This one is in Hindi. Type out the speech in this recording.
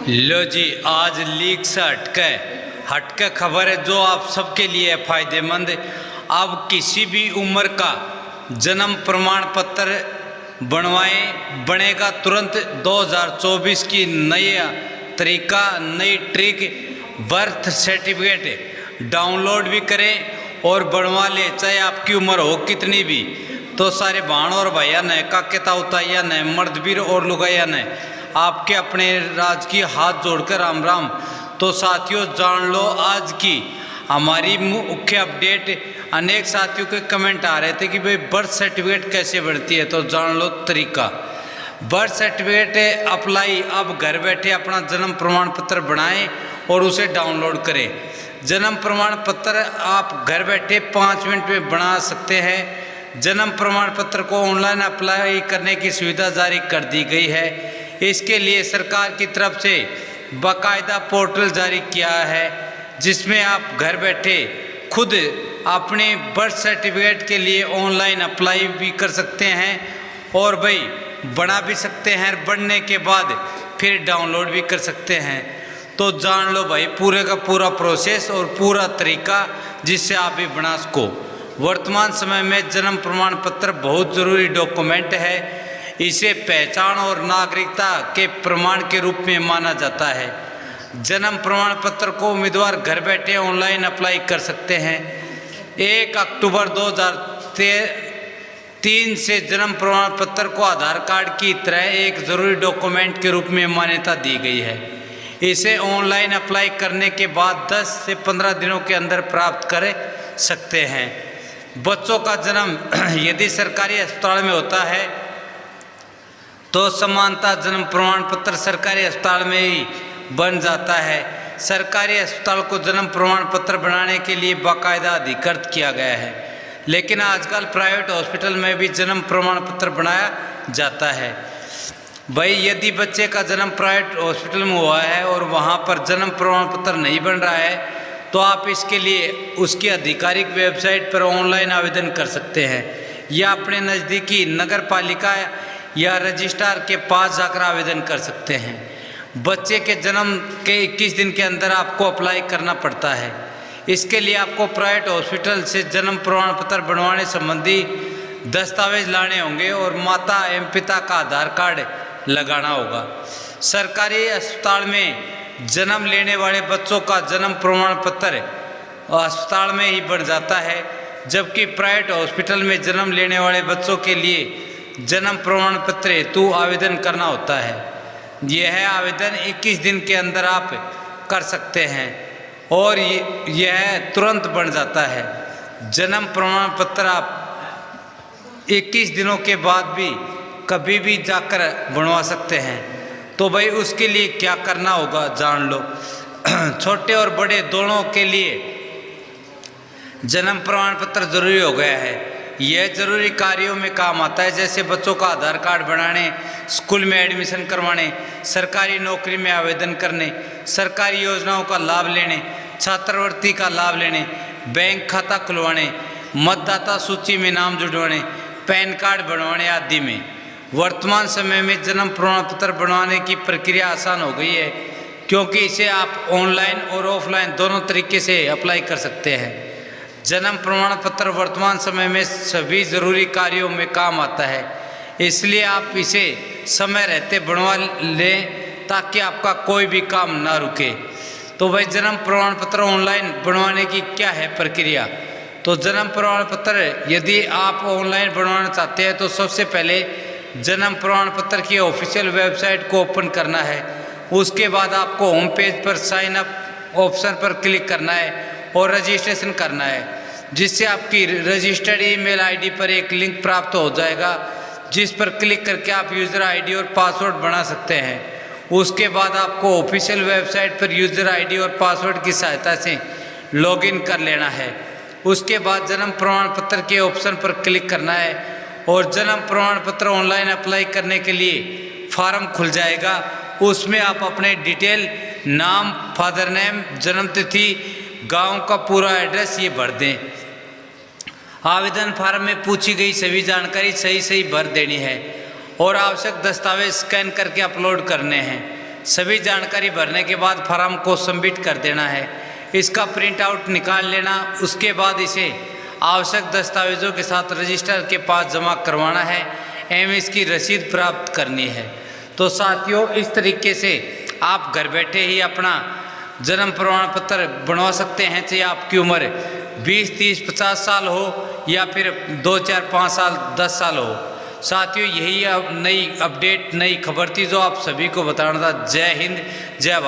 लो जी, आज लीक से हटके खबर है जो आप सबके लिए है फायदेमंद। अब किसी भी उम्र का जन्म प्रमाण पत्र बनेगा तुरंत। 2024 की नई तरीका, नई ट्रिक, बर्थ सर्टिफिकेट डाउनलोड भी करें और बनवा ले, चाहे आपकी उम्र हो कितनी भी। तो सारे भाण और भैया ने, काके ताऊताइया ने, मर्दवीर और लुगाइया ने आपके अपने राज की हाथ जोड़कर राम राम। तो साथियों, जान लो आज की हमारी मुख्य अपडेट। अनेक साथियों के कमेंट आ रहे थे कि भाई बर्थ सर्टिफिकेट कैसे बनती है, तो जान लो तरीका। बर्थ सर्टिफिकेट अप्लाई, अब घर बैठे अपना जन्म प्रमाण पत्र बनाएं और उसे डाउनलोड करें। जन्म प्रमाण पत्र आप घर बैठे 5 मिनट में बना सकते हैं। जन्म प्रमाण पत्र को ऑनलाइन अप्लाई करने की सुविधा जारी कर दी गई है। इसके लिए सरकार की तरफ से बाकायदा पोर्टल जारी किया है, जिसमें आप घर बैठे खुद अपने बर्थ सर्टिफिकेट के लिए ऑनलाइन अप्लाई भी कर सकते हैं और भाई बना भी सकते हैं। बनने के बाद फिर डाउनलोड भी कर सकते हैं। तो जान लो भाई पूरे का पूरा प्रोसेस और पूरा तरीका, जिससे आप भी बना सको। वर्तमान समय में जन्म प्रमाण पत्र बहुत ज़रूरी डॉक्यूमेंट है। इसे पहचान और नागरिकता के प्रमाण के रूप में माना जाता है। जन्म प्रमाण पत्र को उम्मीदवार घर बैठे ऑनलाइन अप्लाई कर सकते हैं। 1 अक्टूबर 2003 से जन्म प्रमाण पत्र को आधार कार्ड की तरह एक ज़रूरी डॉक्यूमेंट के रूप में मान्यता दी गई है। इसे ऑनलाइन अप्लाई करने के बाद 10 से 15 दिनों के अंदर प्राप्त कर सकते हैं। बच्चों का जन्म यदि सरकारी अस्पताल में होता है तो समानता जन्म प्रमाण पत्र सरकारी अस्पताल में ही बन जाता है। सरकारी अस्पताल को जन्म प्रमाण पत्र बनाने के लिए बाकायदा अधिकृत किया गया है, लेकिन आजकल प्राइवेट हॉस्पिटल में भी जन्म प्रमाण पत्र बनाया जाता है। भाई यदि बच्चे का जन्म प्राइवेट हॉस्पिटल में हुआ है और वहाँ पर जन्म प्रमाण पत्र नहीं बन रहा है, तो आप इसके लिए उसकी आधिकारिक वेबसाइट पर ऑनलाइन आवेदन कर सकते हैं या अपने नज़दीकी नगर पालिका या रजिस्ट्रार के पास जाकर आवेदन कर सकते हैं। बच्चे के जन्म के 21 दिन के अंदर आपको अप्लाई करना पड़ता है। इसके लिए आपको प्राइवेट हॉस्पिटल से जन्म प्रमाण पत्र बनवाने संबंधी दस्तावेज लाने होंगे और माता एवं पिता का आधार कार्ड लगाना होगा। सरकारी अस्पताल में जन्म लेने वाले बच्चों का जन्म प्रमाण पत्र अस्पताल में ही बन जाता है, जबकि प्राइवेट हॉस्पिटल में जन्म लेने वाले बच्चों के लिए जन्म प्रमाण पत्र हेतु आवेदन करना होता है। यह आवेदन 21 दिन के अंदर आप कर सकते हैं और यह तुरंत बन जाता है। जन्म प्रमाण पत्र आप 21 दिनों के बाद भी कभी भी जाकर बनवा सकते हैं। तो भाई उसके लिए क्या करना होगा जान लो। छोटे और बड़े दोनों के लिए जन्म प्रमाण पत्र जरूरी हो गया है। यह जरूरी कार्यों में काम आता है, जैसे बच्चों का आधार कार्ड बनाने, स्कूल में एडमिशन करवाने, सरकारी नौकरी में आवेदन करने, सरकारी योजनाओं का लाभ लेने, छात्रवृत्ति का लाभ लेने, बैंक खाता खुलवाने, मतदाता सूची में नाम जुड़वाने, पैन कार्ड बनवाने आदि में। वर्तमान समय में जन्म प्रमाण पत्र बनवाने की प्रक्रिया आसान हो गई है, क्योंकि इसे आप ऑनलाइन और ऑफलाइन दोनों तरीके से अप्लाई कर सकते हैं। जन्म प्रमाण पत्र वर्तमान समय में सभी ज़रूरी कार्यों में काम आता है, इसलिए आप इसे समय रहते बनवा लें ताकि आपका कोई भी काम ना रुके। तो भाई जन्म प्रमाण पत्र ऑनलाइन बनवाने की क्या है प्रक्रिया। तो जन्म प्रमाण पत्र यदि आप ऑनलाइन बनवाना चाहते हैं तो सबसे पहले जन्म प्रमाण पत्र की ऑफिशियल वेबसाइट को ओपन करना है। उसके बाद आपको होम पेज पर साइन अप ऑप्शन पर क्लिक करना है और रजिस्ट्रेशन करना है, जिससे आपकी रजिस्टर्ड ईमेल आईडी पर एक लिंक प्राप्त हो जाएगा, जिस पर क्लिक करके आप यूज़र आईडी और पासवर्ड बना सकते हैं। उसके बाद आपको ऑफिशियल वेबसाइट पर यूज़र आईडी और पासवर्ड की सहायता से लॉगिन कर लेना है। उसके बाद जन्म प्रमाण पत्र के ऑप्शन पर क्लिक करना है और जन्म प्रमाण पत्र ऑनलाइन अप्लाई करने के लिए फॉर्म खुल जाएगा। उसमें आप अपने डिटेल, नाम, फादर नेम, जन्म तिथि, गांव का पूरा एड्रेस ये भर दें। आवेदन फार्म में पूछी गई सभी जानकारी सही भर देनी है और आवश्यक दस्तावेज स्कैन करके अपलोड करने हैं। सभी जानकारी भरने के बाद फॉर्म को सबमिट कर देना है। इसका प्रिंट आउट निकाल लेना। उसके बाद इसे आवश्यक दस्तावेजों के साथ रजिस्ट्रार के पास जमा करवाना है एवं इसकी रसीद प्राप्त करनी है। तो साथियों, इस तरीके से आप घर बैठे ही अपना जन्म प्रमाण पत्र बनवा सकते हैं, चाहे आपकी उम्र 20, 30, 50 साल हो या फिर 2, 4, 5 साल, 10 साल हो। साथियों, यही अब नई अपडेट, नई खबर थी जो आप सभी को बताना था। जय हिंद, जय भारत।